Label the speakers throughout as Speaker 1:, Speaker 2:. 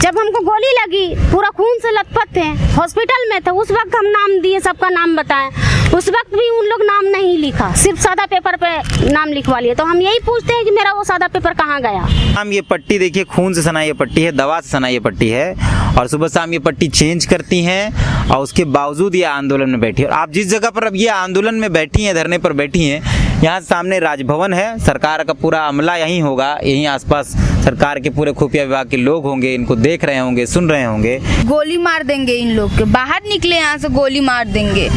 Speaker 1: जब हमको गोली लगी पूरा खून से लथपथ थे, हॉस्पिटल में थे, उस वक्त हम नाम दिए, सबका नाम बताएं। उस वक्त भी उन लोग नाम नहीं लिखा, सिर्फ सादा पेपर पे नाम लिखवा लिए। तो हम यही पूछते हैं कि मेरा वो सादा पेपर कहाँ गया।
Speaker 2: हम ये पट्टी देखिए, खून से सना ये पट्टी है, दवा से सना ये पट्टी है, और सुबह शाम ये पट्टी चेंज करती हैं और उसके बावजूद ये आंदोलन में बैठी है। और आप जिस जगह पर अब ये आंदोलन में बैठी हैं, धरने पर बैठी हैं, यहाँ सामने राजभवन है, सरकार का पूरा अमला यहीं होगा, यहीं आसपास सरकार के पूरे खुफिया विभाग के लोग होंगे, इनको देख रहे होंगे, सुन रहे होंगे।
Speaker 3: गोली मार देंगे इन लोग के, बाहर निकले यहाँ से गोली मार देंगे।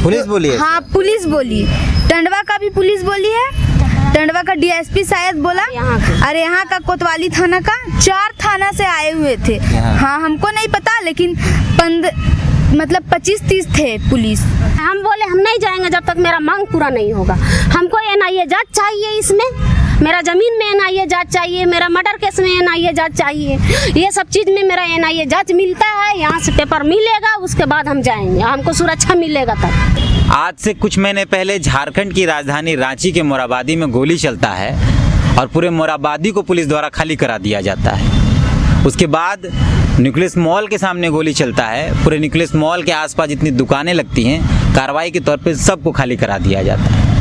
Speaker 2: पुलिस बोली है?
Speaker 3: हाँ पुलिस बोली, टंडवा का भी पुलिस बोली है, टंडवा का डीएसपी शायद बोला, अरे यहाँ का कोतवाली थाना का 4 थाना से आए हुए थे। हाँ हमको नहीं पता, लेकिन 25-30 थे पुलिस।
Speaker 1: हम बोले हम नहीं जाएंगे जब तक मेरा मांग पूरा नहीं होगा। हमको एनआईए जांच चाहिए, इसमें मेरा जमीन में एनआईए जांच चाहिए, मेरा मर्डर केस में एनआईए जांच चाहिए। ये सब चीज में मेरा एनआईए जांच मिलता है, यहाँ से पेपर मिलेगा, उसके बाद हम जाएंगे, हमको सुरक्षा मिलेगा तब।
Speaker 2: आज से कुछ महीने पहले झारखंड की राजधानी रांची के मोराबादी में गोली चलता है और पूरे मोराबादी को पुलिस द्वारा खाली करा दिया जाता है। उसके बाद न्यूक्लियस मॉल के सामने गोली चलता है, पूरे न्यूक्लियस मॉल के आसपास जितनी दुकानें लगती हैं, कार्रवाई के तौर पे सबको खाली करा दिया जाता है।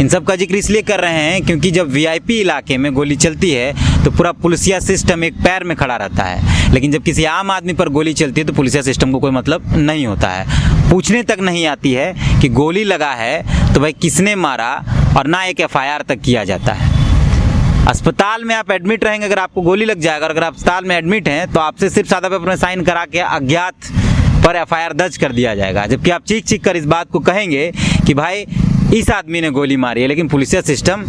Speaker 2: इन सब का जिक्र इसलिए कर रहे हैं क्योंकि जब वीआईपी इलाके में गोली चलती है तो पूरा पुलिसिया सिस्टम एक पैर में खड़ा रहता है, लेकिन जब किसी आम आदमी पर गोली चलती है तो पुलिसिया सिस्टम को कोई मतलब नहीं होता है, पूछने तक नहीं आती है कि गोली लगा है तो भाई किसने मारा, और ना एक एफआईआर तक किया जाता है। अस्पताल में आप एडमिट रहेंगे, अगर आपको गोली लग जाएगा, अगर आप अस्पताल में एडमिट हैं तो आपसे सिर्फ सादा पेपर में साइन करा के अज्ञात पर एफआईआर दर्ज कर दिया जाएगा, जबकि आप चीख चीख कर इस बात को कहेंगे कि भाई इस आदमी ने गोली मारी है, लेकिन पुलिसिया सिस्टम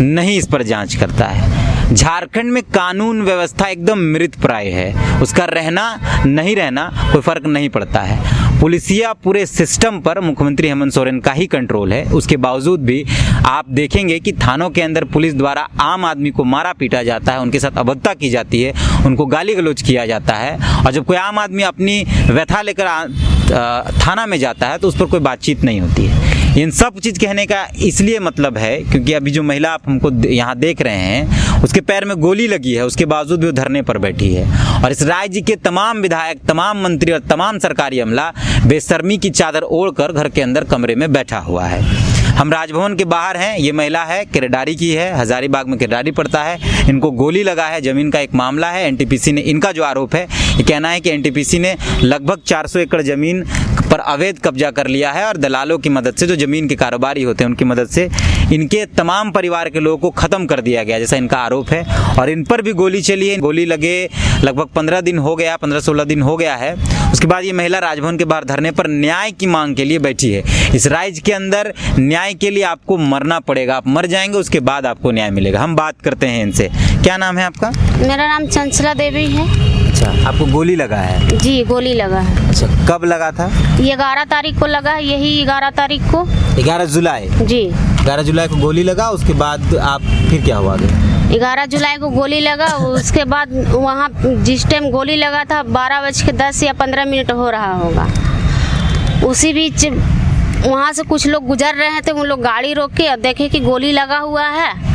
Speaker 2: नहीं इस पर जांच करता है। झारखंड में कानून व्यवस्था एकदम मृतप्राय है, उसका रहना नहीं रहना कोई फर्क नहीं पड़ता है। पुलिसिया पूरे सिस्टम पर मुख्यमंत्री हेमंत सोरेन का ही कंट्रोल है, उसके बावजूद भी आप देखेंगे कि थानों के अंदर पुलिस द्वारा आम आदमी को मारा पीटा जाता है, उनके साथ अभद्रता की जाती है, उनको गाली गलौज किया जाता है, और जब कोई आम आदमी अपनी व्यथा लेकर थाना में जाता है तो उस पर कोई बातचीत नहीं होती है। इन सब चीज़ कहने का इसलिए मतलब है क्योंकि अभी जो महिला आप हमको यहाँ देख रहे हैं, उसके पैर में गोली लगी है, उसके बावजूद भी वो धरने पर बैठी है, और इस राज्य के तमाम विधायक, तमाम मंत्री और तमाम सरकारी अमला बेशर्मी की चादर ओढ़कर घर के अंदर कमरे में बैठा हुआ है। हम राजभवन के बाहर हैं, ये महिला है, किरडारी की है, हजारीबाग में किरडारी पड़ता है, इनको गोली लगा है, जमीन का एक मामला है। एनटीपीसी ने, इनका जो आरोप है, ये कहना है कि एनटीपीसी ने लगभग 400 एकड़ जमीन पर अवैध कब्जा कर लिया है, और दलालों की मदद से, जो जमीन के कारोबारी होते हैं उनकी मदद से इनके तमाम परिवार के लोगों को ख़त्म कर दिया गया, जैसा इनका आरोप है। और इन पर भी गोली चली है, गोली लगे लगभग 15 दिन हो गया, 15-16 दिन हो गया है। उसके बाद ये महिला राजभवन के बाहर धरने पर न्याय की मांग के लिए बैठी है। इस राज्य के अंदर न्याय के लिए आपको मरना पड़ेगा, आप मर जाएंगे, उसके बाद आपको न्याय मिलेगा। हम बात करते हैं इनसे। क्या नाम है आपका?
Speaker 1: मेरा नाम चंचला देवी है।
Speaker 2: अच्छा, आपको गोली लगा है?
Speaker 1: जी गोली लगा है।
Speaker 2: अच्छा, कब लगा था?
Speaker 1: 11 तारीख को लगा है, यही 11 तारीख को।
Speaker 2: 11 जुलाई? जी 11 जुलाई को गोली लगा। उसके बाद आप फिर क्या हुआ आगे?
Speaker 1: 11 जुलाई को गोली लगा, उसके बाद वहाँ जिस टाइम गोली लगा था 12:10 या 15 मिनट हो रहा होगा, उसी बीच वहाँ से कुछ लोग गुजर रहे थे, उन लोग गाड़ी रोक के और देखे कि गोली लगा हुआ है,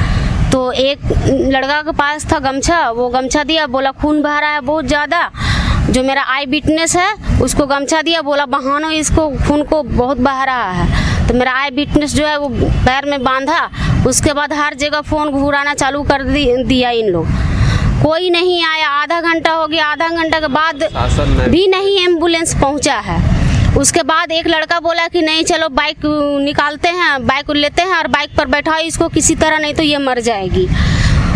Speaker 1: तो एक लड़का के पास था गमछा, वो गमछा दिया, बोला खून बह रहा है बहुत ज़्यादा। जो मेरा आई विटनेस है उसको गमछा दिया, बोला बहानो इसको, खून को बहुत बह रहा है। तो मेरा आई विटनेस जो है वो पैर में बांधा, उसके बाद हर जगह फ़ोन घुराना चालू कर दिया इन लोग। कोई नहीं आया, आधा घंटा हो गया, आधा घंटा के बाद भी नहीं एम्बुलेंस पहुंचा है। उसके बाद एक लड़का बोला कि नहीं चलो बाइक निकालते हैं, बाइक लेते हैं और बाइक पर बैठाओ इसको किसी तरह, नहीं तो ये मर जाएगी।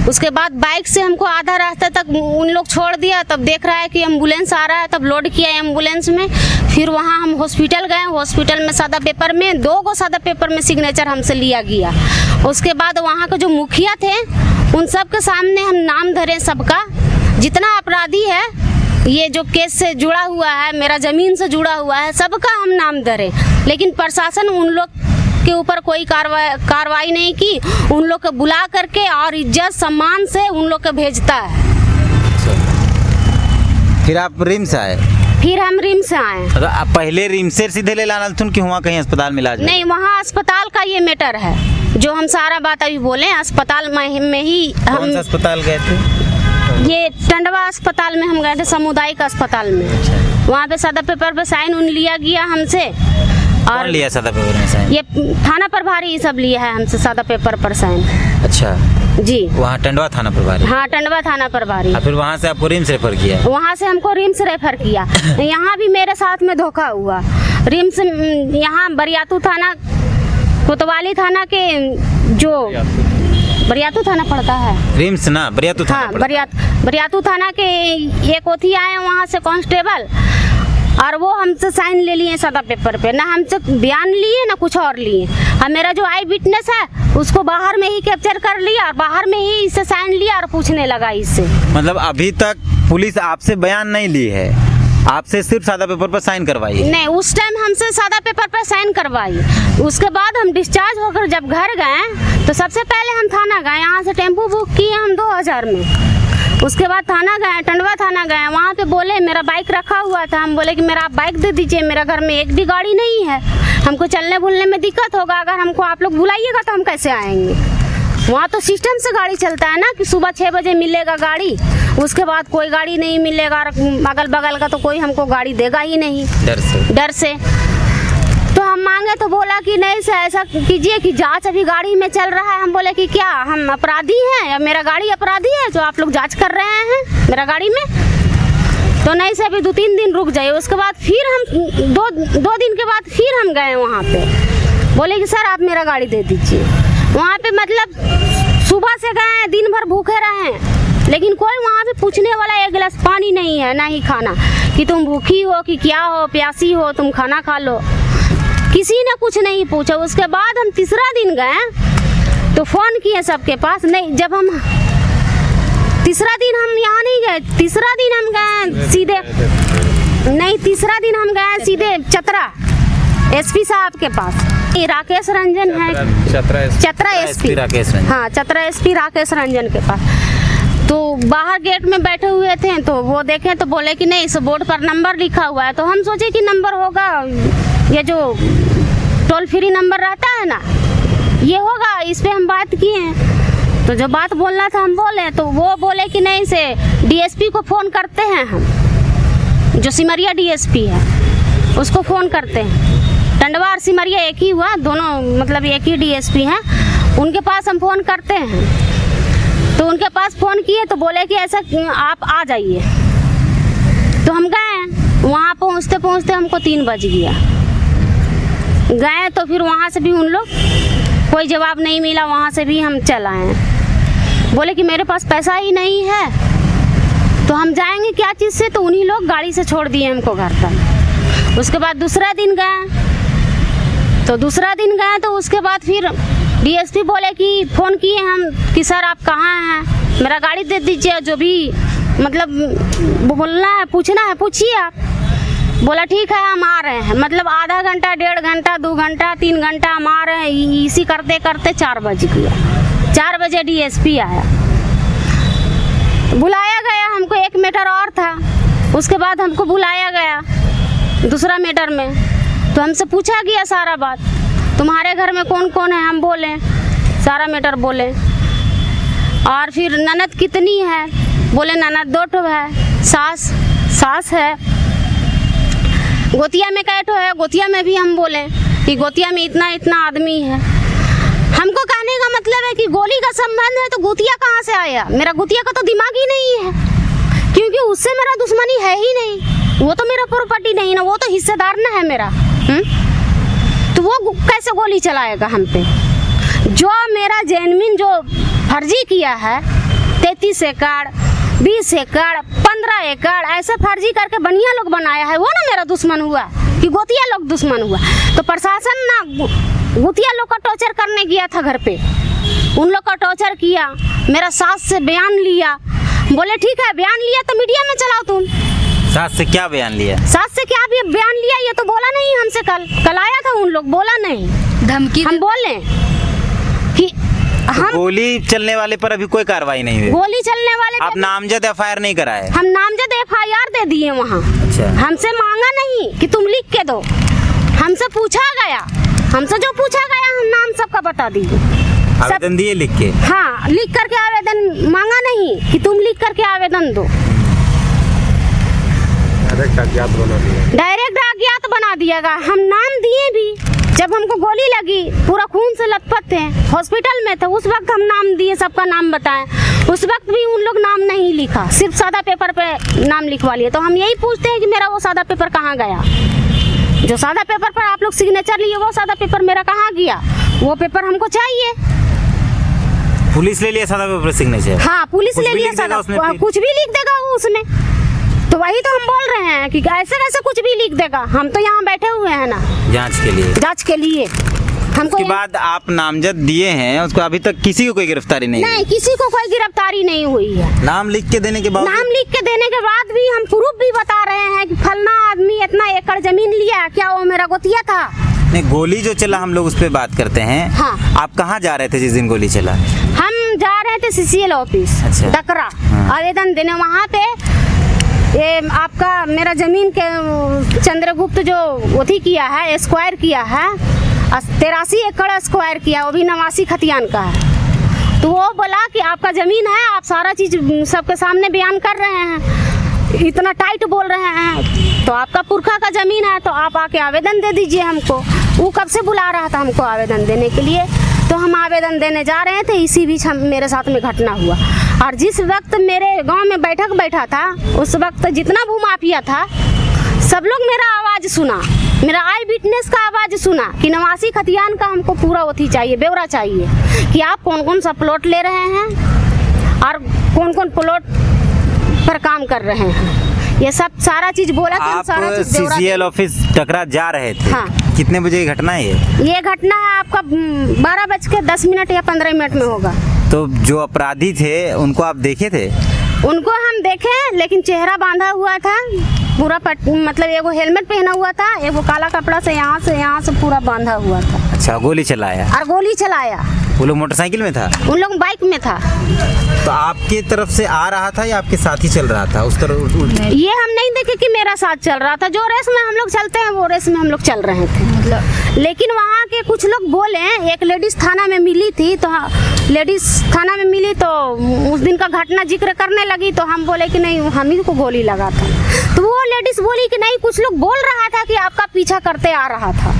Speaker 1: उसके बाद बाइक से हमको आधा रास्ता तक उन लोग छोड़ दिया, तब देख रहा है कि एम्बुलेंस आ रहा है, तब लोड किया एम्बुलेंस में। फिर वहाँ हम हॉस्पिटल गए, हॉस्पिटल में सादा पेपर में 2 सादा पेपर में सिग्नेचर हमसे लिया गया। उसके बाद वहाँ के जो मुखिया थे उन सब के सामने हम नाम धरे, सबका जितना अपराधी है, ये जो केस से जुड़ा हुआ है, मेरा ज़मीन से जुड़ा हुआ है, सबका हम नाम धरे, लेकिन प्रशासन उन लोग के ऊपर कोई कार्रवाई नहीं की। उन लोग को बुला करके और इज्जत सम्मान से उन लोग को भेजता है।
Speaker 2: फिर आप रिम्स आए?
Speaker 1: फिर हम रिम्स आए।
Speaker 2: तो आप पहले रिम्स से सीधे ले लाना थुन कि वहाँ कहीं अस्पताल में इलाज?
Speaker 1: नहीं, वहाँ अस्पताल का ये मैटर है जो हम सारा बात अभी बोले, अस्पताल में ही हम।
Speaker 2: कौन सा अस्पताल गए थे?
Speaker 1: ये टंडवा अस्पताल में हम गए थे, सामुदायिक अस्पताल में। वहाँ पे सादा पेपर पे साइन उन लिया गया हमसे।
Speaker 2: कौन लिया सादा पेपर में साइन?
Speaker 1: ये थाना प्रभारी ये सब लिया है हमसे सादा पेपर पर साइन।
Speaker 2: अच्छा
Speaker 1: जी,
Speaker 2: वहाँ टंडवा थाना प्रभारी?
Speaker 1: हाँ, टंडवा थाना प्रभारी।
Speaker 2: फिर वहाँ से आपको रिम्स रेफर किया?
Speaker 1: वहाँ से हमको रिम्स रेफर किया। यहाँ भी मेरे साथ में धोखा हुआ। रिम्स यहाँ बरियातू थाना, कोतवाली थाना के जो बरियातू थाना पड़ता है,
Speaker 2: रिम्स ना बरियातू थाना
Speaker 1: हाँ,
Speaker 2: पड़ता
Speaker 1: बरियातू थाना के एक ओथी आए वहाँ से कांस्टेबल, और वो हमसे साइन ले लिए सादा पेपर पे। ना हमसे बयान लिए ना कुछ और लिए। और मेरा जो आई विटनेस है उसको बाहर में ही कैप्चर कर लिया और बाहर में ही इससे साइन लिया और पूछने लगा इससे।
Speaker 2: मतलब अभी तक पुलिस आपसे बयान नहीं ली है, आपसे सिर्फ सादा पेपर पर साइन करवाई?
Speaker 1: नहीं, उस टाइम हमसे सादा पेपर पर साइन करवाई। उसके बाद हम डिस्चार्ज होकर जब घर गए तो सबसे पहले हम थाना गए। यहाँ से टेम्पो बुक किए हम 2000 में। उसके बाद थाना गए, टंडवा थाना गए। वहाँ पे बोले मेरा बाइक रखा हुआ था। हम बोले कि मेरा आप बाइक दे दीजिए, मेरा घर में एक भी गाड़ी नहीं है, हमको चलने बुलने में दिक्कत होगा, अगर हमको आप लोग बुलाइएगा तो हम कैसे आएंगे। वहाँ तो सिस्टम से गाड़ी चलता है ना कि सुबह 6 बजे मिलेगा गाड़ी, उसके बाद कोई गाड़ी नहीं मिलेगा, अगल बगल का तो कोई हमको गाड़ी देगा ही नहीं डर से। तो हम मांगे तो बोला कि नहीं से ऐसा कीजिए कि जांच अभी गाड़ी में चल रहा है। हम बोले कि क्या हम अपराधी हैं या मेरा गाड़ी अपराधी है जो आप लोग जांच कर रहे हैं मेरा गाड़ी में? तो नहीं से अभी 2-3 दिन रुक जाइए। उसके बाद फिर हम दो दिन के बाद फिर हम गए वहाँ पे, बोले कि सर आप मेरा गाड़ी दे दीजिए। वहाँ पे मतलब सुबह से गए, दिन भर भूखे रहे, लेकिन कोई वहाँ पे पूछने वाला एक गिलास पानी नहीं है, ना ही खाना कि तुम भूखी हो कि क्या हो, प्यासी हो, तुम खाना खा लो, किसी ने कुछ नहीं पूछा। उसके बाद हम तीसरा दिन गए तो फोन किए सबके पास, नहीं जब हम तीसरा दिन हम यहाँ नहीं गए, तीसरा दिन हम गए सीधे, नहीं तीसरा दिन हम गए सीधे चतरा एसपी साहब के पास। ये राकेश रंजन है, चतरा एसपी
Speaker 2: राकेश रंजन,
Speaker 1: हाँ चतरा एसपी राकेश रंजन के पास। तो बाहर गेट में बैठे हुए थे तो वो देखे तो बोले कि नहीं इस बोर्ड पर नंबर लिखा हुआ है। तो हम सोचे कि नंबर होगा ये जो टोल फ्री नंबर रहता है ना, ये होगा, इस पे हम बात किए हैं। तो जो बात बोलना था हम बोले, तो वो बोले कि नहीं से डीएसपी को फ़ोन करते हैं हम, जो सिमरिया डीएसपी है उसको फ़ोन करते हैं। टंडवा और सिमरिया एक ही हुआ, दोनों मतलब एक ही डीएसपी हैं, उनके पास हम फ़ोन करते हैं। तो उनके पास फ़ोन किए तो बोले कि ऐसा आप आ जाइए। तो हम गए, वहाँ पहुँचते पहुँचते हमको 3 बज गया। गए तो फिर वहाँ से भी उन लोग कोई जवाब नहीं मिला, वहाँ से भी हम चल आए। बोले कि मेरे पास पैसा ही नहीं है तो हम जाएंगे क्या चीज़ से, तो उन्हीं लोग गाड़ी से छोड़ दिए हमको घर तक। उसके बाद दूसरा दिन गए, तो दूसरा दिन गए तो उसके बाद फिर डीएसपी बोले कि फ़ोन किए हम कि सर आप कहाँ हैं, मेरा गाड़ी दे दीजिए, जो भी मतलब बोलना है पूछना है पूछिए आप। बोला ठीक है हम आ रहे हैं। मतलब आधा घंटा, 1.5 घंटा, 2 घंटा, 3 घंटा हम आ रहे हैं, इसी करते करते 4 बज गया। 4 बजे डीएसपी आया, बुलाया गया हमको। एक मैटर और था, उसके बाद हमको बुलाया गया दूसरा मैटर में। तो हमसे पूछा गया सारा बात, तुम्हारे घर में कौन कौन है, हम बोले सारा मैटर बोले। और फिर ननद कितनी है, बोले ननद 2 ठो है, सास है। गोतिया में कै ठो है, गोतिया में भी हम बोले कि गोतिया में इतना इतना आदमी है। हमको कहने का मतलब है कि गोली का संबंध है तो गोतिया कहाँ से आया? मेरा गोतिया का तो दिमाग ही नहीं है, क्योंकि उससे मेरा दुश्मनी है ही नहीं, वो तो मेरा प्रॉपर्टी नहीं ना, वो तो हिस्सेदार ना है मेरा। तो वो कैसे गोली चलाएगा हम पे? जो मेरा जेनविन जो फर्जी किया है, 33 एकड़, 20 एकड़, 15 एकड़ ऐसे फर्जी करके बढ़िया लोग बनाया है, वो ना मेरा दुश्मन हुआ कि गोतिया लोग दुश्मन हुआ। तो प्रशासन ना गोतिया लोग का टॉर्चर करने गया था घर पे, उन लोग का टॉर्चर किया। मेरा सास से बयान लिया, बोले ठीक है बयान लिया तो मीडिया में चलाओ तुम।
Speaker 2: सास से क्या बयान लिया?
Speaker 1: सास से क्या भी बयान लिया ये तो बोला नहीं हमसे। कल आया था उन लोग, बोला नहीं,
Speaker 3: धमकी
Speaker 1: हम बोले कि हम
Speaker 2: गोली चलने वाले पर अभी कोई कार्रवाई नहीं हुई।
Speaker 1: गोली चलने वाले
Speaker 2: आप नामजद एफआईआर नहीं कराए?
Speaker 1: हम नामजद एफआईआर दे दिए वहाँ।
Speaker 2: अच्छा।
Speaker 1: हमसे मांगा नहीं कि तुम लिख के दो, हमसे पूछा गया, हमसे जो पूछा गया हम नाम सबका बता दिए।
Speaker 2: आवेदन दिए लिख के?
Speaker 1: हाँ, लिख करके आवेदन मांगा नहीं कि तुम लिख करके आवेदन दो, डायरेक्ट अज्ञात बना दिएगा। हम नाम दिए भी, जब हमको गोली लगी पूरा खून से लथपथ थे, हॉस्पिटल में थे, उस वक्त हम नाम दिए, सबका नाम बताएं, उस वक्त भी उन लोग नाम नहीं लिखा, सिर्फ सादा पेपर पे नाम लिखवा लिए। तो हम यही पूछते हैं कि मेरा वो सादा पेपर कहाँ गया? जो सादा पेपर पर आप लोग सिग्नेचर लिए वो सादा पेपर मेरा कहाँ गया? वो पेपर हमको चाहिए।
Speaker 2: पुलिस ले लिया सादा पेपर सिग्नेचर?
Speaker 1: हाँ, पुलिस
Speaker 2: कुछ
Speaker 1: ले
Speaker 2: भी
Speaker 1: लिया
Speaker 2: लिख देगा
Speaker 1: सादा,
Speaker 2: उसमें फिर?
Speaker 1: कुछ भी लिख देगा वो उसमें। तो वही तो हम बोल रहे हैं कि ऐसे कैसे कुछ भी लिख देगा? हम तो यहाँ बैठे हुए हैं ना
Speaker 2: जांच के लिए।
Speaker 1: जांच के लिए। हमको
Speaker 2: उसके बाद आप नामजद दिए हैं, उसको अभी तक किसी को कोई गिरफ्तारी नहीं
Speaker 1: नहीं, किसी को कोई गिरफ्तारी नहीं हुई है।
Speaker 2: नाम लिख के देने के बाद?
Speaker 1: नाम लिख के देने के बाद भी हम प्रूफ भी बता रहे हैं कि फलना आदमी इतना एकड़ जमीन लिया, क्या वो मेरा गोतिया था?
Speaker 2: नहीं, गोली जो चला हम लोग उस पर बात करते हैं।
Speaker 1: हाँ।
Speaker 2: आप कहाँ जा रहे थे जिस दिन गोली चला?
Speaker 1: हम जा रहे थे CCL ऑफिस
Speaker 2: अच्छा।
Speaker 1: डकरा
Speaker 2: हाँ।
Speaker 1: आवेदन देने। वहाँ पे ये आपका मेरा जमीन के चंद्रगुप्त जो ओथी किया है, स्क्वायर किया है, 83 एकड़ स्क्वायर किया, वो भी 89 खतियान का है। तो वो बोला कि आपका जमीन है, आप सारा चीज सबके सामने बयान कर रहे हैं, इतना टाइट बोल रहे हैं, तो आपका पुरखा का जमीन है, तो आप आके आवेदन दे दीजिए हमको। वो कब से बुला रहा था हमको आवेदन देने के लिए, तो हम आवेदन देने जा रहे थे, इसी बीच हम मेरे साथ में घटना हुआ। और जिस वक्त मेरे गांव में बैठक बैठा था, उस वक्त जितना भूमाफिया था सब लोग मेरा आवाज़ सुना, मेरा आई विटनेस का आवाज़ सुना कि 89 खतियान का हमको पूरा ओथी चाहिए, ब्यौरा चाहिए कि आप कौन कौन सा प्लॉट ले रहे हैं और कौन कौन प्लॉट पर काम कर रहे हैं। ये सब सारा चीज बोला कि हम
Speaker 2: आप
Speaker 1: सारा चीज ब्यौरा
Speaker 2: CCL ऑफिस टकरा जा रहे थे?
Speaker 1: हाँ।
Speaker 2: कितने बजे की घटना है ये?
Speaker 1: ये घटना है आपका 12:10 या 15 मिनट में होगा।
Speaker 2: तो जो अपराधी थे उनको आप देखे थे?
Speaker 1: उनको हम देखे, लेकिन चेहरा बांधा हुआ था पूरा, मतलब एगो हेलमेट पहना हुआ था, एगो काला कपड़ा से यहाँ से पूरा बांधा हुआ था।
Speaker 2: अच्छा, गोली चलाया?
Speaker 1: और गोली चलाया।
Speaker 2: वो लोग मोटरसाइकिल में था?
Speaker 1: उन लोग बाइक में था।
Speaker 2: तो आपकी तरफ से आ रहा था या आपके साथ ही चल रहा था उस तरफ?
Speaker 1: ये हम नहीं देखे कि मेरा साथ चल रहा था, जो रेस में हम लोग चलते हैं वो रेस में हम लोग चल रहे थे। मतलब लेकिन वहाँ के कुछ लोग बोले, एक लेडीज थाना में मिली थी, तो लेडीज थाना में मिली तो उस दिन का घटना जिक्र करने लगी, तो हम बोले कि नहीं हम ही को गोली लगा था। तो वो लेडीज बोली कि नहीं, कुछ लोग बोल रहा था कि आपका पीछा करते आ रहा था,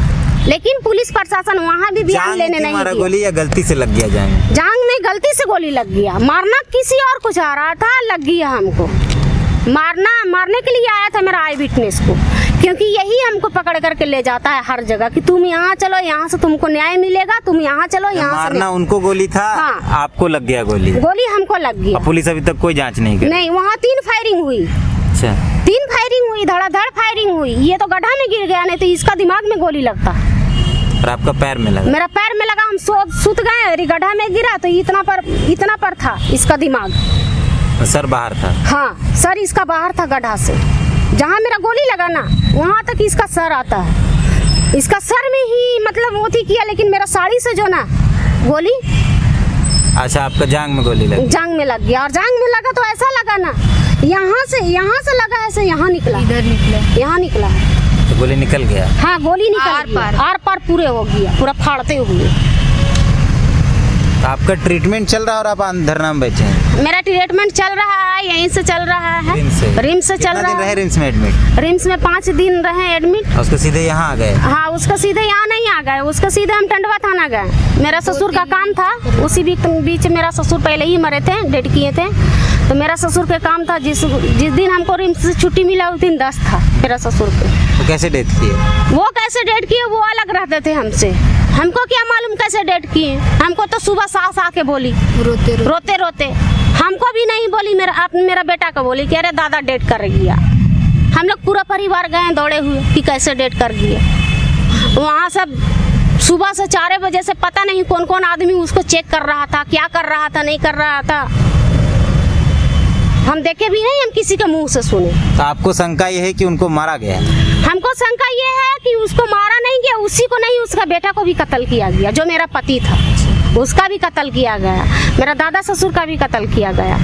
Speaker 1: लेकिन पुलिस प्रशासन वहाँ भी बयान लेने नहीं दिया।
Speaker 2: गोली या गलती से लग गया जांग?
Speaker 1: जांग में गलती से गोली लग गया, मारना किसी और को चाह रहा था, लग गया हमको। मारने के लिए आया था मेरा आई विटनेस को, क्योंकि यही हमको पकड़ करके ले जाता है हर जगह कि तुम यहाँ चलो, यहाँ से तुमको न्याय मिलेगा, तुम यहाँ चलो, यहाँ से।
Speaker 2: मारना उनको गोली था?
Speaker 1: हाँ।
Speaker 2: आपको लग गया गोली?
Speaker 1: गोली हमको लग गया।
Speaker 2: पुलिस अभी तक कोई जांच नहीं की?
Speaker 1: नहीं, वहाँ 3 फायरिंग हुई।
Speaker 2: अच्छा,
Speaker 1: 3 फायरिंग हुई, धड़ाधड़ फायरिंग हुई। ये तो गड्ढा में गिर गया, नहीं तो इसका दिमाग में गोली लगता।
Speaker 2: और आपका पैर में लगा?
Speaker 1: मेरा पैर में लगा, हम सुत गए, अरे गड्ढा में गिरा तो इतना पर था इसका दिमाग।
Speaker 2: सर बाहर था?
Speaker 1: हाँ, सर इसका बाहर था गड्ढा से, जहाँ मेरा गोली लगा ना वहाँ तक इसका सर आता है। इसका सर में ही मतलब वो थी किया, लेकिन मेरा साड़ी से जो ना गोली।
Speaker 2: अच्छा, आपका जांग में गोली लगी?
Speaker 1: जांग में लग गया, और जांग में लगा तो ऐसा लगा ना, यहाँ से लगा, ऐसे यहाँ निकला,
Speaker 3: इधर निकला,
Speaker 1: यहाँ निकला।
Speaker 2: तो गोली निकल गया?
Speaker 1: हाँ, गोली निकल आर पार पूरे हो गया, पूरा फाड़ते हुए।
Speaker 2: आपका ट्रीटमेंट चल रहा है और आप धरना में बैठे हैं?
Speaker 1: मेरा ट्रीटमेंट चल रहा है, यहीं से चल रहा है, रिम्स से चल रहा है।
Speaker 2: रहे रिम्स में एडमिट?
Speaker 1: रिम्स में 5 दिन रहे एडमिट।
Speaker 2: उसको सीधे यहाँ आ गए?
Speaker 1: हाँ, उसका सीधे यहाँ नहीं आ गए, उसका सीधे हम टंडवा थाना गए। मेरा ससुर का काम था, उसी बीच मेरा ससुर पहले ही मरे थे, डेड किए थे, तो मेरा ससुर के काम था। जिस दिन हमको रिम्स से छुट्टी मिला उस दिन 10 था मेरा ससुर के।
Speaker 2: तो कैसे डेथ किए?
Speaker 1: वो कैसे डेट किए वो अलग रहते थे हमसे, हमको क्या मालूम कैसे डेट किए। हमको तो सुबह सास आके बोली रोते रोते, हमको भी नहीं बोली, मेरा बेटा को बोली कि अरे दादा डेट कर गया। हम लोग पूरा परिवार गए दौड़े हुए कि कैसे डेट कर गया। वहाँ सब सुबह से 4 बजे से पता नहीं कौन कौन आदमी उसको चेक कर रहा था, क्या कर रहा था, नहीं कर रहा था। हम देखे भी नहीं, हम किसी के मुंह से सुने।
Speaker 2: तो आपको शंका ये है कि उनको मारा गया?
Speaker 1: हमको शंका ये है कि उसको मारा नहीं गया, उसी को नहीं, उसका बेटा को भी कत्ल किया गया, जो मेरा पति था उसका भी कत्ल किया गया, मेरा दादा ससुर का भी कत्ल किया गया।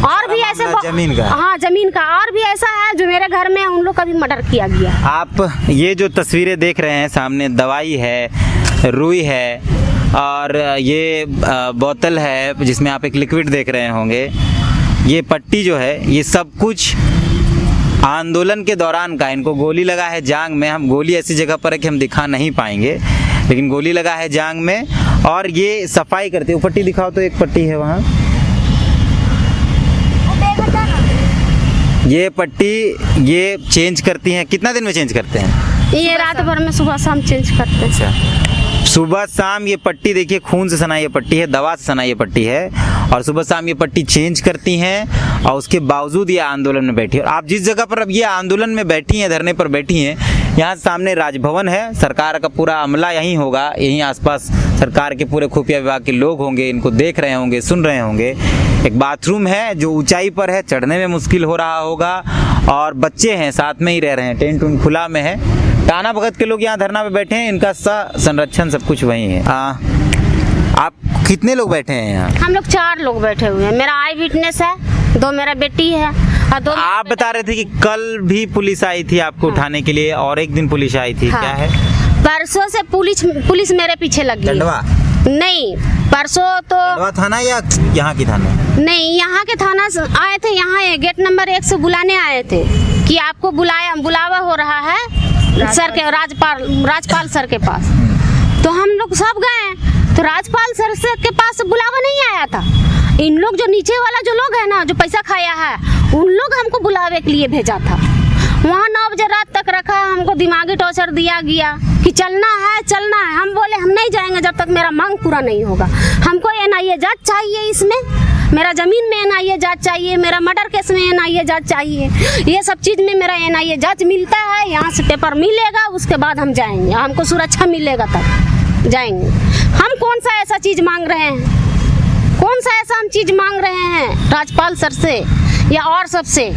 Speaker 1: और भी ऐसे
Speaker 2: जमीन का?
Speaker 1: हाँ, जमीन का। और भी ऐसा है जो मेरे घर में उन लोग का भी मर्डर किया गया।
Speaker 2: आप ये जो तस्वीरें देख रहे हैं सामने, दवाई है, रुई है और ये बोतल है जिसमें आप एक लिक्विड देख रहे होंगे। ये पट्टी जो है ये सब कुछ आंदोलन के दौरान का। इनको गोली लगा है जांग में। हम गोली ऐसी जगह पर है कि हम दिखा नहीं पाएंगे, लेकिन गोली लगा है जांग में। और ये सफाई करते हैं। पट्टी दिखाओ तो, एक पट्टी है वहाँ। ये पट्टी ये चेंज करती हैं। कितना दिन में चेंज करते हैं?
Speaker 1: ये रात भर में सुबह शाम चेंज करते हैं।
Speaker 2: अच्छा, सुबह शाम ये पट्टी देखिए, खून से सना ये पट्टी है, दवा से सना ये पट्टी है, और सुबह शाम ये पट्टी चेंज करती हैं। और उसके बावजूद ये आंदोलन में बैठी है। और आप जिस जगह पर अब ये आंदोलन में बैठी हैं, धरने पर बैठी हैं, यहाँ सामने राजभवन है। सरकार का पूरा अमला यहीं होगा, यहीं आसपास सरकार के पूरे खुफिया विभाग के लोग होंगे, इनको देख रहे होंगे, सुन रहे होंगे। एक बाथरूम है जो ऊंचाई पर है, चढ़ने में मुश्किल हो रहा होगा। और बच्चे हैं साथ में ही रह रहे हैं, टेंट उन खुला में है। टाना भगत के लोग यहाँ धरना पे बैठे हैं, इनका संरक्षण सब कुछ वही है। आप कितने लोग बैठे हैं यहाँ?
Speaker 1: हम लोग 4 लोग बैठे हुए हैं। मेरा आई विटनेस है, 2 मेरा बेटी है और 2
Speaker 2: आप बता रहे थे कि कल भी पुलिस आई थी आपको उठाने के लिए, और एक दिन पुलिस आई थी।
Speaker 1: हाँ।
Speaker 2: क्या है?
Speaker 1: परसों से पुलिस मेरे पीछे लगी है।
Speaker 2: डंडवा?
Speaker 1: नहीं, परसों तो
Speaker 2: डंडवा थाना या यहाँ की थाना?
Speaker 1: नहीं, यहाँ के थाना से आए थे। यहाँ गेट नंबर 1 से बुलाने आए थे कि आपको बुलावा हो रहा है सर के, राजपाल सर के पास। तो हम लोग सब गए, तो राजपाल सर के पास बुलावा नहीं आया था। इन लोग जो नीचे वाला जो लोग है ना, जो पैसा खाया है, उन लोग हमको बुलावे के लिए भेजा था। वहाँ 9 बजे रात तक रखा, हमको दिमागी टॉर्चर दिया गया कि चलना है। हम बोले हम नहीं जाएंगे जब तक मेरा मांग पूरा नहीं होगा। हमको NIA जांच चाहिए, इसमें मेरा जमीन में NIA जांच चाहिए, मेरा मर्डर केस में NIA जांच चाहिए। ये सब चीज़ में मेरा NIA जांच मिलता है, यहाँ से पेपर मिलेगा, उसके बाद हम जाएंगे, हमको सुरक्षा मिलेगा तब जाएंगे। हम कौन सा ऐसा चीज़ मांग रहे हैं? कौन सा ऐसा हम चीज़ मांग रहे हैं राजपाल सर से या और सबसे?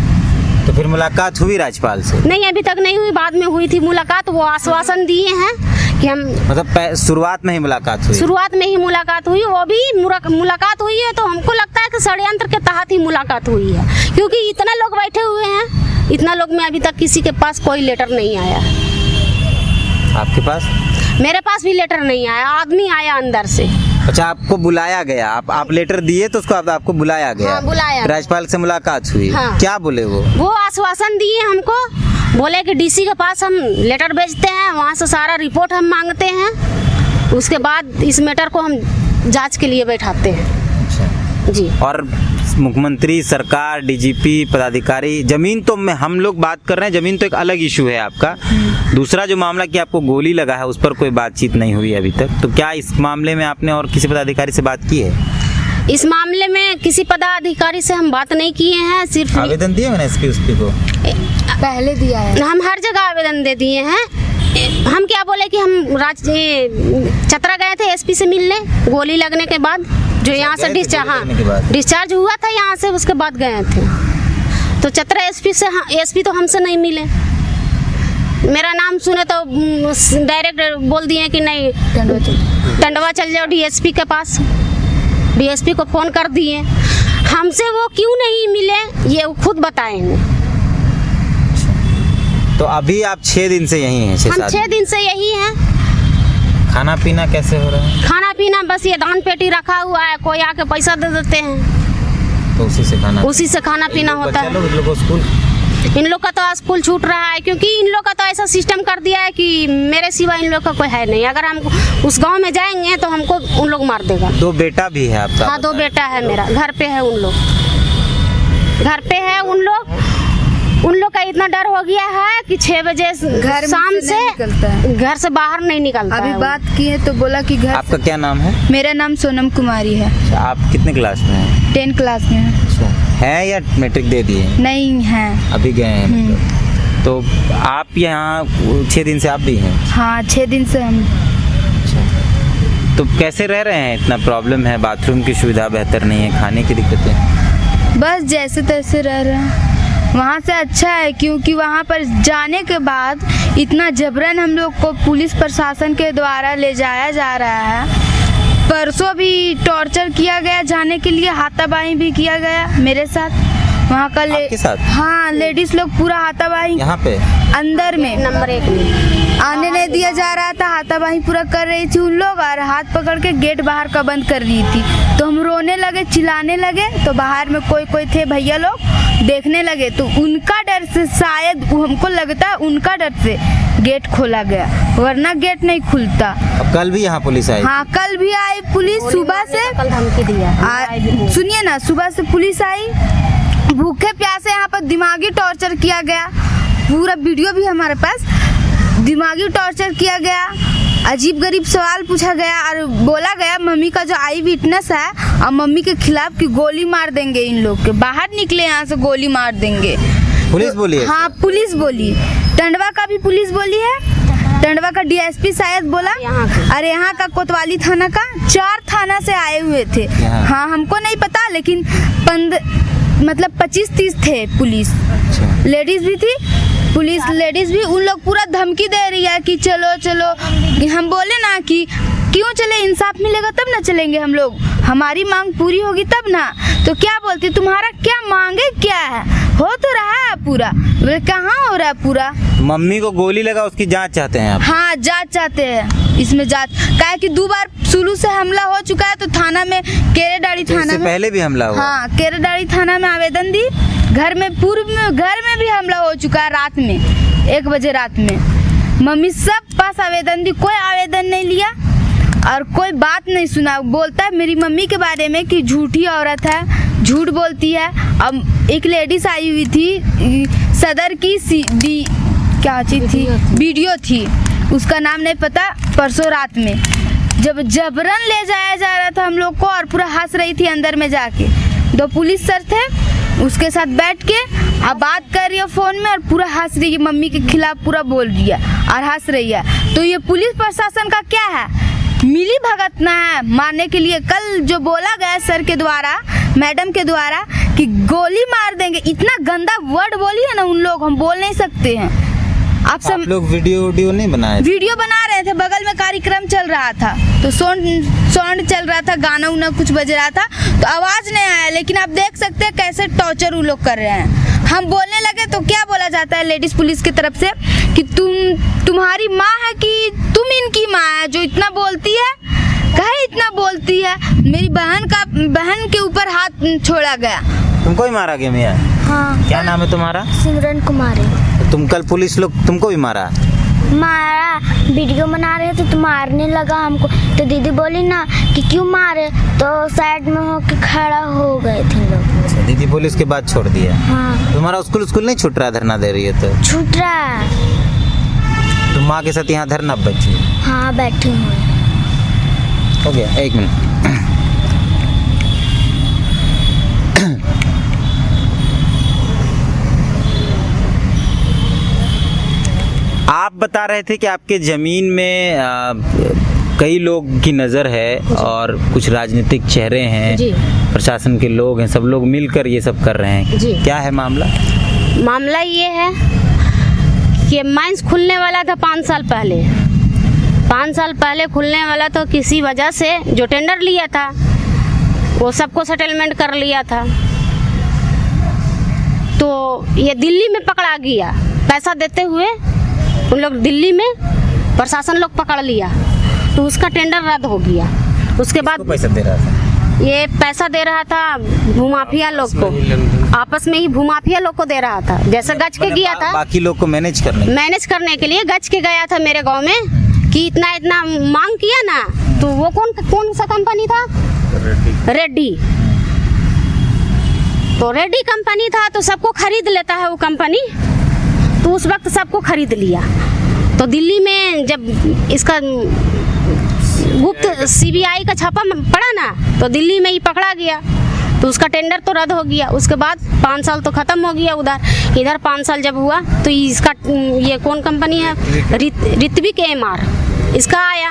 Speaker 2: तो फिर मुलाकात हुई राजपाल से?
Speaker 1: नहीं, अभी तक नहीं हुई, बाद में हुई थी मुलाकात। वो आश्वासन दिए हैं कि हम,
Speaker 2: मतलब शुरुआत में ही मुलाकात हुई?
Speaker 1: शुरुआत में ही मुलाकात हुई। वो भी मुलाकात हुई है तो हमको लगता है कि षड्यंत्र के तहत ही मुलाकात हुई है, क्योंकि इतना लोग बैठे हुए हैं, इतना लोग में अभी तक किसी के पास कोई लेटर नहीं आया।
Speaker 2: आपके पास?
Speaker 1: मेरे पास भी लेटर नहीं आया, आदमी आया अंदर से।
Speaker 2: अच्छा, आपको बुलाया गया, आप लेटर दिए तो उसको आपको बुलाया गया?
Speaker 1: हाँ, बुलाया।
Speaker 2: राजपाल से मुलाकात हुई?
Speaker 1: हाँ।
Speaker 2: क्या बोले वो
Speaker 1: आश्वासन दिए हमको, बोले कि DC के पास हम लेटर भेजते हैं, वहाँ से सारा रिपोर्ट हम मांगते हैं, उसके बाद इस मैटर को हम जांच के लिए बैठाते हैं।
Speaker 2: अच्छा
Speaker 1: जी।
Speaker 2: और मुख्यमंत्री, सरकार, DGP, पदाधिकारी, जमीन तो हम लोग बात कर रहे हैं, जमीन तो एक अलग इशू है आपका। दूसरा जो मामला कि आपको गोली लगा है, उस पर कोई बातचीत नहीं हुई अभी तक। तो क्या इस मामले में आपने और किसी पदाधिकारी से बात की है?
Speaker 1: इस मामले में किसी पदाधिकारी से हम बात नहीं किए हैं। सिर्फ
Speaker 2: आवेदन दिए मैंने SP को?
Speaker 3: पहले दिया है।
Speaker 1: हम हर जगह आवेदन दे दिए हैं। हम क्या बोले कि हम चतरा गए थे SP से मिलने, गोली लगने के बाद, जो यहाँ से डिस्चार्ज हुआ था यहाँ से, उसके बाद गए थे। तो चतरा SP तो हमसे नहीं मिले। मेरा नाम सुने तो डायरेक्ट बोल दिए कि नहीं, टंडवा चल जाओ DSP के पास। DSP को फ़ोन कर दिए, हमसे वो क्यों नहीं मिले ये खुद बताएंगे।
Speaker 2: तो अभी आप 6 दिन से यहीं हैं?
Speaker 1: हम 6 दिन से यही हैं।
Speaker 2: खाना पीना कैसे हो रहा है?
Speaker 1: खाना पीना बस ये दान पेटी रखा हुआ है, कोई आके पैसा दे देते हैं,
Speaker 2: तो उसी से खाना
Speaker 1: पीना होता है। इन लोग का तो स्कूल छूट रहा है, क्योंकि इन लोग का तो ऐसा सिस्टम कर दिया है कि मेरे सिवा इन लोग का कोई है नहीं। अगर हम उस गांव में जाएंगे तो हमको उन लोग मार देगा।
Speaker 2: 2 बेटा भी है आपका?
Speaker 1: हाँ, 2 बेटा है मेरा, घर पे है उन लोग, घर पे है उन लोग। उन लोग का इतना डर हो गया है कि 6 बजे
Speaker 3: घर
Speaker 1: शाम से
Speaker 3: निकलता है,
Speaker 1: घर से बाहर नहीं निकलता।
Speaker 3: अभी बात की है तो बोला कि घर।
Speaker 2: आपका क्या नाम है?
Speaker 3: मेरा नाम सोनम कुमारी है।
Speaker 2: आप कितने क्लास में हैं?
Speaker 3: 10 क्लास में
Speaker 2: है या मैट्रिक दे दिए?
Speaker 3: नहीं है,
Speaker 2: अभी गए हैं मतलब। तो आप यहाँ 6 दिन से आप भी हैं?
Speaker 3: हाँ, 6 दिन से हम।
Speaker 2: तो कैसे रह रहे हैं? इतना प्रॉब्लम है, बाथरूम की सुविधा बेहतर नहीं है, खाने की दिक्कतें?
Speaker 3: बस जैसे तैसे रह रहे हैं। वहाँ से अच्छा है, क्योंकि वहाँ पर जाने के बाद इतना जबरन हम लोग को पुलिस प्रशासन के द्वारा ले जाया जा रहा है। परसों भी टॉर्चर किया गया, जाने के लिए हाथापाई भी किया गया मेरे साथ। वहाँ का
Speaker 2: आपके साथ?
Speaker 3: हाँ, लेडीज लोग पूरा हाथापाई
Speaker 2: यहाँ पे
Speaker 3: अंदर में
Speaker 1: नंबर 1 में
Speaker 3: आने नहीं दिया जा रहा था, हाथापाई पूरा कर रही थी उन लोग, और हाथ पकड़ के गेट बाहर का बंद कर रही थी। तो हम रोने लगे, चिल्लाने लगे, तो बाहर में कोई थे भैया लोग देखने लगे, तो उनका डर से शायद हमको लगता है उनका डर से गेट खोला गया, वरना गेट नहीं खुलता।
Speaker 2: अब कल भी यहाँ पुलिस आई?
Speaker 3: हाँ, कल भी आई पुलिस सुबह से।
Speaker 1: कल धमकी दिया।
Speaker 3: सुनिए ना, सुबह से पुलिस आई, भूखे प्यासे यहाँ पर दिमागी टॉर्चर किया गया, पूरा वीडियो भी हमारे पास। दिमागी टॉर्चर किया गया, अजीब गरीब सवाल पूछा गया, और बोला गया मम्मी का जो आई विटनेस है और मम्मी के खिलाफ की गोली मार देंगे, इन लोग के बाहर निकले यहाँ से गोली मार देंगे।
Speaker 2: पुलिस बोली है?
Speaker 3: हाँ, पुलिस बोली, टंडवा का भी पुलिस बोली है, टंडवा का डीएसपी शायद बोला, अरे यहाँ का कोतवाली थाना का 4 थाना से आए हुए थे। हाँ, हमको नहीं पता, लेकिन 25-30 थे पुलिस। लेडीज भी थी, पुलिस लेडीज भी, उन लोग पूरा धमकी दे रही है कि चलो चलो। हम बोले ना कि क्यों चले, इंसाफ मिलेगा तब ना चलेंगे हम लोग, हमारी मांग पूरी होगी तब ना। तो क्या बोलती, तुम्हारा क्या मांगे, क्या है, हो तो रहा है पूरा, बोले कहाँ हो रहा है पूरा।
Speaker 2: मम्मी को गोली लगा, उसकी जांच चाहते हैं आप?
Speaker 3: हाँ, जांच चाहते हैं, इसमें जांच क्या है कि 2 बार शुरू से हमला हो चुका है, तो थाना में केरेडाड़ी थाना में
Speaker 2: पहले भी हमला हुआ?
Speaker 3: हाँ, केरेडाड़ी थाना में आवेदन दी, घर में पूर्व में घर में भी हमला हो चुका है, रात में 1 बजे रात में। मम्मी सब पास आवेदन दी, कोई आवेदन नहीं लिया और कोई बात नहीं सुना। बोलता है मेरी मम्मी के बारे में कि झूठी औरत है, झूठ बोलती है। अब एक लेडीज आई हुई थी, सदर की क्या चीज थी, वीडियो थी, उसका नाम नहीं पता, परसों रात में जब जबरन ले जाया जा रहा था हम लोग को, और पूरा हंस रही थी अंदर में जाके। 2 पुलिस सर थे, उसके साथ बैठ के अब बात कर रही है फोन में, और पूरा हंस रही है, मम्मी के खिलाफ पूरा बोल रही है और हंस रही है। तो ये पुलिस प्रशासन का क्या है, मिली भगत ना है मारने के लिए। कल जो बोला गया सर के द्वारा, मैडम के द्वारा, कि गोली मार देंगे, इतना गंदा वर्ड बोली है ना उन लोग, हम बोल नहीं सकते हैं। आप
Speaker 2: लोग वीडियो नहीं बनाए?
Speaker 3: वीडियो बना रहे थे, बगल में कार्यक्रम चल रहा था, तो साउंड चल रहा था, गाना उना कुछ बज रहा था, तो आवाज नहीं आया। लेकिन आप देख सकते हैं कैसे टॉर्चर वो लोग कर रहे हैं। हम बोलने लगे तो क्या बोला जाता है लेडीज पुलिस की तरफ से कि तुम्हारी माँ है कि तुम इनकी माँ है जो इतना बोलती है, कहे इतना बोलती है। मेरी बहन के ऊपर हाथ छोड़ा गया।
Speaker 2: तुमको ही मारा गया मियाँ?
Speaker 4: हाँ।
Speaker 2: क्या नाम है तुम्हारा?
Speaker 4: सिमरन कुमारी।
Speaker 2: तुम कल पुलिस लोग तुमको भी मारा?
Speaker 4: वीडियो बना रहे थे तो मारने लगा हमको, तो दीदी बोली ना कि क्यों मारे, तो साइड में होके खड़ा हो गए थे लोग।
Speaker 2: दीदी पुलिस के बाद छोड़ दिया?
Speaker 4: हाँ।
Speaker 2: तुम्हारा स्कूल नहीं छूट रहा, धरना दे रही है तो?
Speaker 4: छूट रहा है।
Speaker 2: तुम माँ के साथ यहाँ धरना बैठी?
Speaker 4: हाँ, बैठी हूँ।
Speaker 2: हो गया, 1 मिनट। आप बता रहे थे कि आपके ज़मीन में कई लोग की नज़र है और कुछ राजनीतिक चेहरे हैं,
Speaker 1: जी।
Speaker 2: प्रशासन के लोग हैं, सब लोग मिलकर ये सब कर रहे हैं।
Speaker 1: जी।
Speaker 2: क्या है मामला?
Speaker 1: मामला ये है कि माइंस खुलने वाला था 5 साल पहले। 5 साल पहले खुलने वाला, तो किसी वजह से जो टेंडर लिया था वो सबको सेटलमेंट कर लिया था, तो ये दिल्ली में पकड़ा गया। पैसा देते हुए उन लोग दिल्ली में प्रशासन लोग पकड़ लिया, तो उसका टेंडर रद्द हो गया। उसके बाद
Speaker 2: पैसा दे रहा था,
Speaker 1: ये पैसा दे रहा था भूमाफिया लोग को, आपस में ही भूमाफिया लोग को दे रहा था। जैसे गज के गया था,
Speaker 2: बाकी लोग को मैनेज करने के लिए
Speaker 1: गज के गया था मेरे गांव में कि इतना इतना मांग किया ना, तो वो कौन सा कंपनी था? रेड्डी। तो रेड्डी कंपनी था, तो सबको खरीद लेता है वो कंपनी, तो उस वक्त सबको खरीद लिया। तो दिल्ली में जब इसका गुप्त CBI का छापा पड़ा ना, तो दिल्ली में ही पकड़ा गया, तो उसका टेंडर तो रद्द हो गया। उसके बाद 5 साल तो ख़त्म हो गया उधर। इधर 5 साल जब हुआ तो इसका ये कौन कंपनी है, ऋत्विक MR, इसका आया।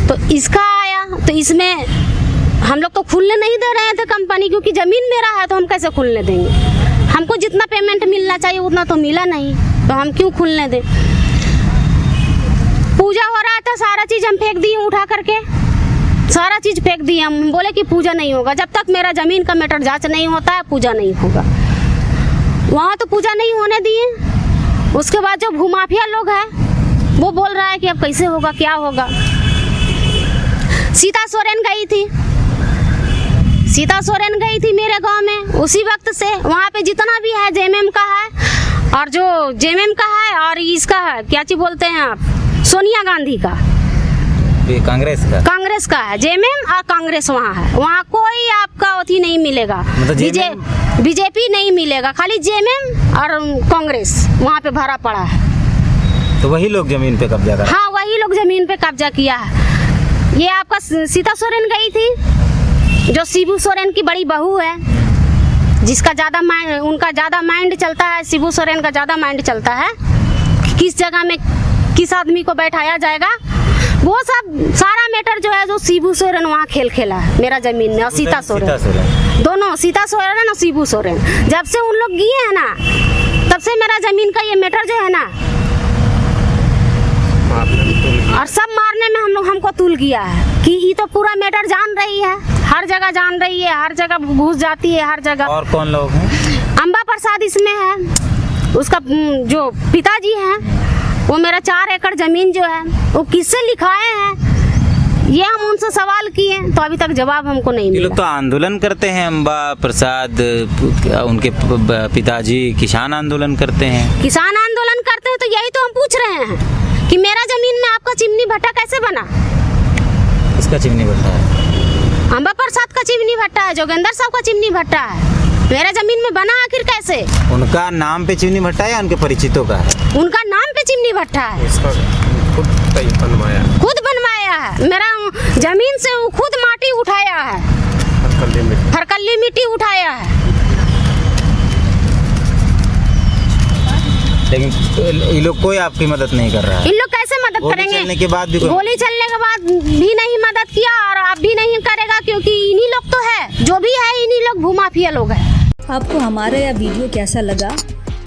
Speaker 1: तो इसमें हम लोग तो खुलने नहीं दे रहे थे कंपनी, क्योंकि ज़मीन मेरा है, तो हम कैसे खुलने देंगे? हमको जितना पेमेंट मिलना चाहिए उतना तो मिला नहीं, तो हम क्यों खुलने दें? पूजा हो रहा था, सारा चीज़ हम फेंक दिए उठा करके, सारा चीज़ फेंक दिए। हम बोले कि पूजा नहीं होगा, जब तक मेरा ज़मीन का मैटर जांच नहीं होता है पूजा नहीं होगा। वहाँ तो पूजा नहीं होने दिए। उसके बाद जो भूमाफिया लोग हैं वो बोल रहा है कि अब कैसे होगा, क्या होगा। सीता सोरेन गई थी मेरे गांव में, उसी वक्त से वहाँ पे जितना भी है जेएमएम का है, और जो जेएमएम का है और इसका है, क्या चीज बोलते हैं आप, सोनिया गांधी का, कांग्रेस का है। जेएमएम और कांग्रेस वहाँ है, वहाँ कोई आपका अथी नहीं मिलेगा,
Speaker 2: मतलब
Speaker 1: बीजेपी नहीं मिलेगा, खाली जेएमएम और कांग्रेस वहाँ पे भरा पड़ा है।
Speaker 2: तो वही लोग जमीन पे कब्जा कर,
Speaker 1: हाँ वही लोग जमीन पे कब्जा किया है। ये आपका सीता सोरेन गई थी, जो शिबू सोरेन की बड़ी बहू है, जिसका ज़्यादा माइंड, उनका ज़्यादा माइंड चलता है, शिबू सोरेन का ज़्यादा माइंड चलता है, किस जगह में किस आदमी को बैठाया जाएगा, वो सब सारा मैटर जो है जो शिबू सोरेन वहाँ खेला है मेरा जमीन में। और सीता सोरेन दोनों, सीता सोरेन और शिबू सोरेन, जब से उन लोग गए हैं ना तब से मेरा जमीन का ये मैटर जो है ना, और सब मारने में हमको तुल गया है कि ये तो पूरा मैटर जान रही है, हर जगह जान रही है, हर जगह घुस जाती है, हर जगह।
Speaker 2: और कौन लोग हैं?
Speaker 1: अंबा प्रसाद इसमें है, उसका जो पिताजी हैं, वो मेरा 4 एकड़ जमीन जो है वो किससे लिखाए हैं, ये हम उनसे सवाल किए तो अभी तक जवाब हमको नहीं
Speaker 2: ये
Speaker 1: मिला।
Speaker 2: लोग तो आंदोलन करते हैं, अंबा प्रसाद, उनके पिताजी किसान आंदोलन करते हैं।
Speaker 1: किसान आंदोलन करते हैं तो यही तो हम पूछ रहे हैं कि मेरा जमीन में आपका चिमनी भट्टा कैसे बना?
Speaker 2: इसका चिमनी भट्टा है,
Speaker 1: अंबा प्रसाद का चिमनी भट्टा है, जोगेंद्र साहब का चिमनी भट्टा है, मेरा जमीन में बना आखिर कैसे?
Speaker 2: उनका नाम पे चिमनी भट्टा है या उनके परिचितों का है?
Speaker 1: उनका नाम पे चिमनी भट्टा है, खुद बनवाया है, मेरा जमीन से वो खुद माटी उठाया है, फरकल्ली मिट्टी उठाया है।
Speaker 2: लेकिन ये लोग कोई आपकी मदद नहीं कर रहा है।
Speaker 1: इन लोग कैसे मदद
Speaker 2: गोली
Speaker 1: करेंगे?
Speaker 2: चलने के बाद भी
Speaker 1: गोली चलने के बाद भी नहीं मदद किया, और अब भी नहीं करेगा, क्योंकि इन्हीं लोग तो है, जो भी है इन्हीं लोग भूमाफिया लोग हैं।
Speaker 5: आपको हमारा यह वीडियो कैसा लगा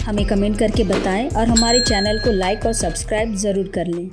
Speaker 5: हमें कमेंट करके बताएं, और हमारे चैनल को लाइक और सब्सक्राइब ज़रूर कर लें।